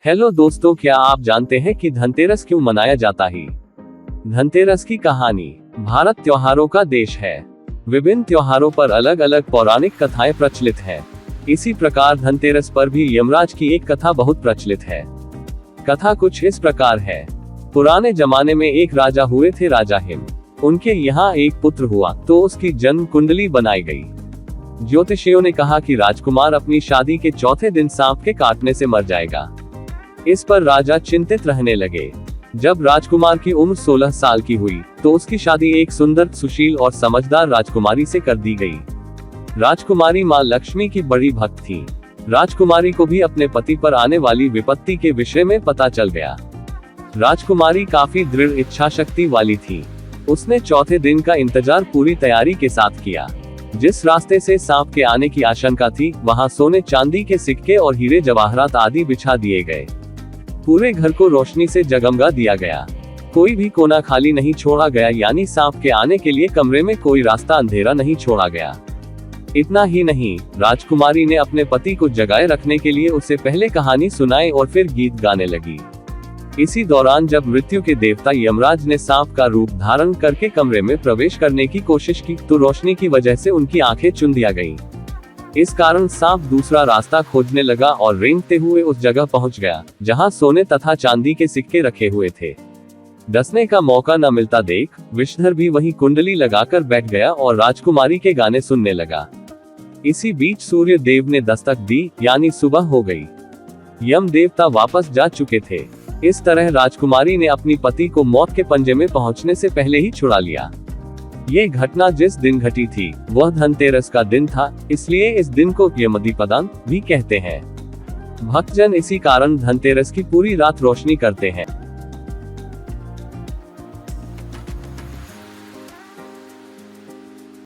Hello दोस्तों, क्या आप जानते हैं कि धनतेरस क्यों मनाया जाता है? धनतेरस की कहानी। भारत त्योहारों का देश है। विभिन्न त्योहारों पर अलग अलग पौराणिक कथाएं प्रचलित हैं। इसी प्रकार धनतेरस पर भी यमराज की एक कथा बहुत प्रचलित है। कथा कुछ इस प्रकार है। पुराने जमाने में एक राजा हुए थे, राजा हिम। उनके यहाँ एक पुत्र हुआ तो उसकी जन्म कुंडली बनाई गई। ज्योतिषियों ने कहा कि राजकुमार अपनी शादी के चौथे दिन सांप के काटने से मर जाएगा। इस पर राजा चिंतित रहने लगे। जब राजकुमार की उम्र 16 साल की हुई तो उसकी शादी एक सुंदर, सुशील और समझदार राजकुमारी से कर दी गई। राजकुमारी मां लक्ष्मी की बड़ी भक्त थी। राजकुमारी को भी अपने पति पर आने वाली विपत्ति के विषय में पता चल गया। राजकुमारी काफी दृढ़ इच्छा शक्ति वाली थी। उसने चौथे दिन का इंतजार पूरी तैयारी के साथ किया। जिस रास्ते से सांप के आने की आशंका थी, वहां सोने चांदी के सिक्के और हीरे जवाहरात आदि बिछा दिए गए। पूरे घर को रोशनी से जगमगा दिया गया। कोई भी कोना खाली नहीं छोड़ा गया, यानी सांप के आने के लिए कमरे में कोई रास्ता अंधेरा नहीं छोड़ा गया। इतना ही नहीं, राजकुमारी ने अपने पति को जगाए रखने के लिए उसे पहले कहानी सुनाई और फिर गीत गाने लगी। इसी दौरान जब मृत्यु के देवता यमराज ने सांप का रूप धारण करके कमरे में प्रवेश करने की कोशिश की तो रोशनी की वजह से उनकी आंखें चुंधिया गईं। इस कारण सांप दूसरा रास्ता खोजने लगा और रेंगते हुए उस जगह पहुंच गया जहां सोने तथा चांदी के सिक्के रखे हुए थे। डसने का मौका न मिलता देख विषधर भी वहीं कुंडली लगाकर बैठ गया और राजकुमारी के गाने सुनने लगा। इसी बीच सूर्य देव ने दस्तक दी, यानी सुबह हो गई। यम देवता वापस जा चुके थे। इस तरह राजकुमारी ने अपनी पति को मौत के पंजे में पहुंचने से पहले ही छुड़ा लिया। ये घटना जिस दिन घटी थी वह धनतेरस का दिन था, इसलिए इस दिन को यमदीपदान भी कहते हैं। भक्तजन इसी कारण धनतेरस की पूरी रात रोशनी करते हैं।